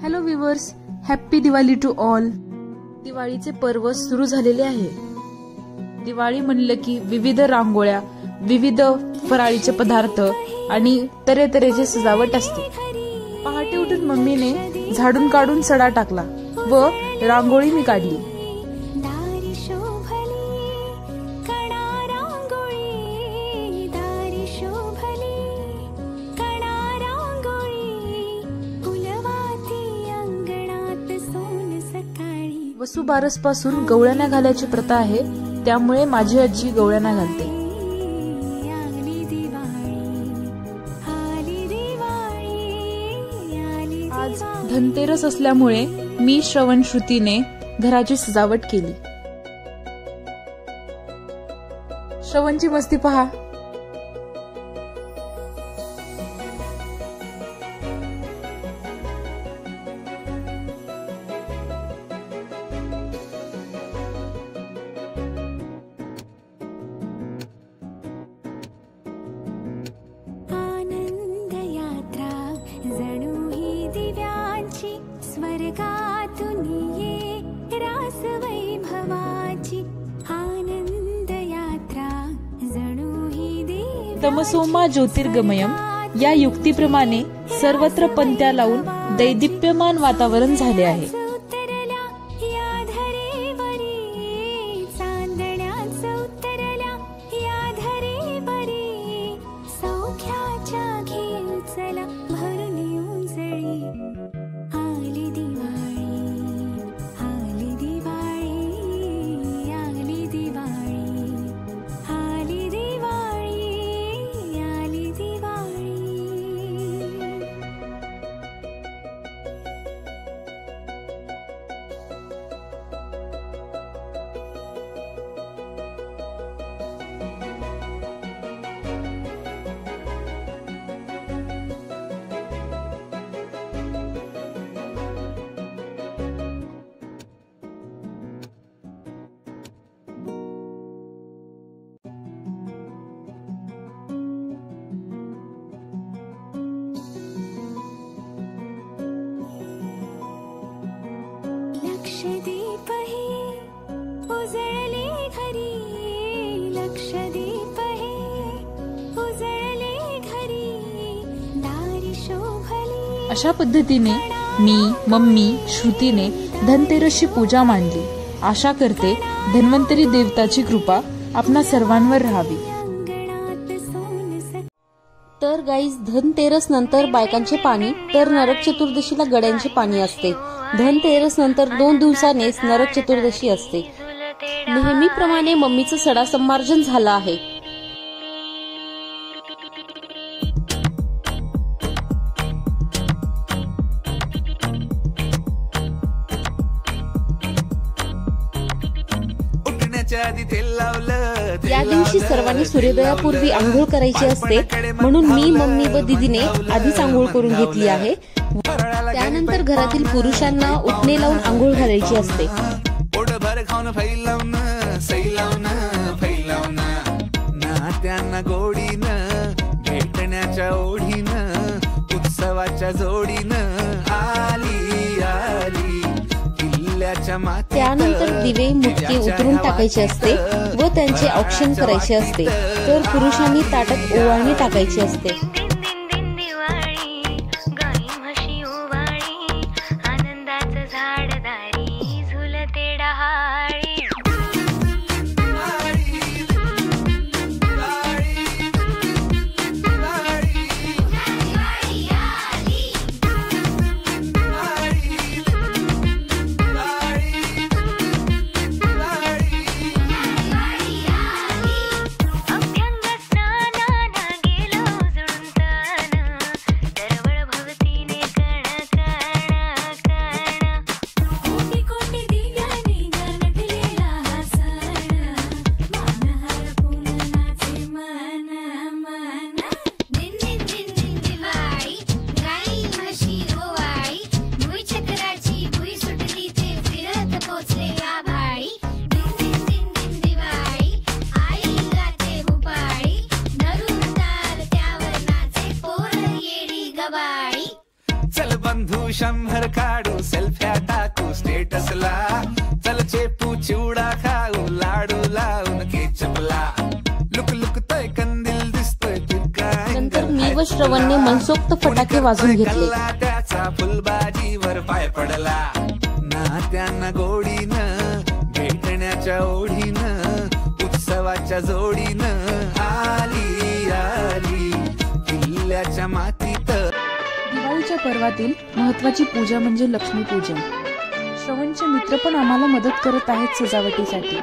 Hello viewers, happy Diwali to all. दिवाळीचे पर्व सुरू झालेले आहे. दिवाळी म्हणलं की विविध रांगोळ्या, विविध फराळीचे पदार्थ आणि तऱ्हेतऱ्हेची सजावट असते. पहाटे उठून मम्मीने झाडून काढून सडा टाकला व रांगोळी मी काढली. वसुबारस पासून गवळ्यांना घालायची प्रथा आहे, त्यामुळे माझी आजी गवळ्यांना घालते. आज धनतेरस असल्यामुळे मी श्रवण श्रुतीने घराची सजावट केली. श्रवणची मस्ती पहा. तमसोमा ज्योतिर्गमयम या युक्तीप्रमाणे सर्वत्र पंत्या लावून दैदिप्यमान वातावरण झाले आहे. अशा पद्धतीने मी, मम्मी, श्रुतीने धनतेरसची पूजा मांडली. आशा करते धन्वंतरी देवताची कृपा आपणा सर्वांवर राहावी. तर गाईज, धनतेरस नंतर बायकांचे पाणी, तर नरक चतुर्दशीला गड्यांचे पाणी असते. धनतेरस नंतर 2 दिवसांनीच नरक चतुर्दशी असते. नेहमीप्रमाणे मम्मीचं सडा संमार्जन झालं आहे. या दिवशी सर्वांनी सूर्योदयापूर्वी आंघोळ करायची असते, म्हणून मी, मम्मी व दीदीने आधीच आंघोळ करून घेतली आहे. त्यानंतर घरातील पुरुषांना उटणे लावून आंघोळ घालायची असते. त्यांना गोडीनं भेटण्याच्या ओढीनं उत्सवाच्या जोडीनं आली आली. त्यानंतर दिवे, मुटके उतरून टाकायचे असते व त्यांचे औक्षण करायचे असते. तर पुरुषांनी ताटात ओवाळणी टाकायची असते. शंभर काढू सेल्फ्या टाकू स्टेटसला चल चेपू चिवडा खाऊ लाडू लावून केचपला लुक लुकतोय कंदील दिसतोय नंतर मी व श्रवणने मनसोक्त फटाके वाजवून घेतले. त्याचा फुलबाजीवर पाय पडला नात्यांना गोडीनं भेटण्याच्या ओढीनं उत्सवाच्या जोडीनं आली आली किल्ल्याच्या मातीत. दिवाळीच्या पर्वातील महत्वाची पूजा म्हणजे लक्ष्मीपूजन. श्रवणचे मित्र पण आम्हाला मदत करत आहेत सजावटीसाठी.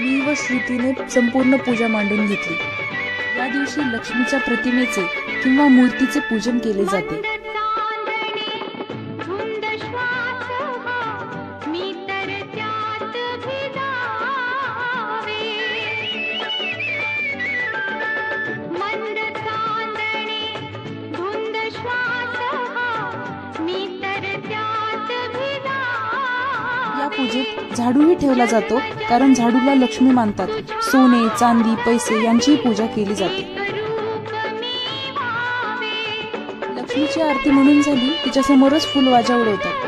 मी व श्रुतीने संपूर्ण पूजा मांडून घेतली. या दिवशी लक्ष्मीच्या प्रतिमेचे किंवा मूर्तीचे पूजन केले जाते. या पूजेत झाडूही ठेवला जातो, कारण झाडूला लक्ष्मी मानतात. सोने, चांदी, पैसे यांचीही पूजा केली जाते. लक्ष्मीची आरती म्हणून झाली, तिच्या समोरच फुलवाजा उडवतात.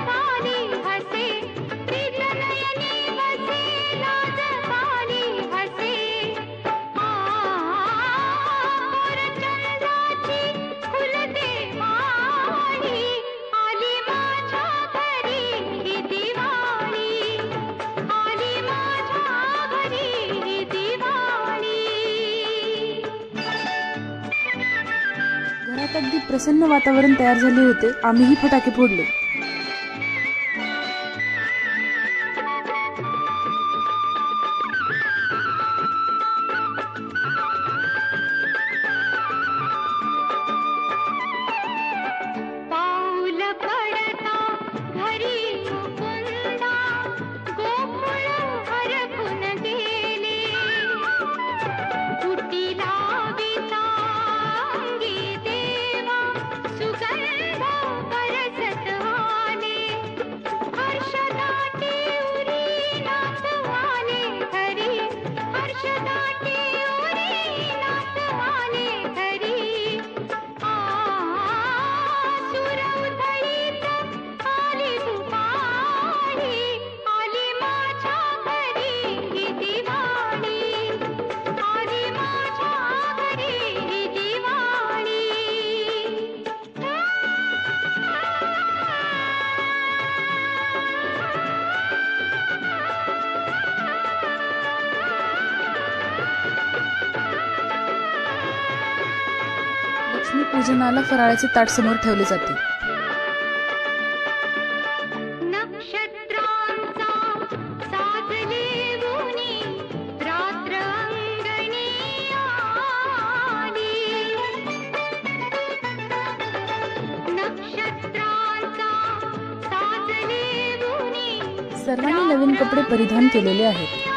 घरात अगदी प्रसन्न वातावरण तयार झाले होते. आम्हीही फटाके फोडले. लक्ष्मी पूजनाला फराळाचे ताट समोर ठेवले जाते. सर्वांनी नवीन कपडे परिधान केलेले आहेत.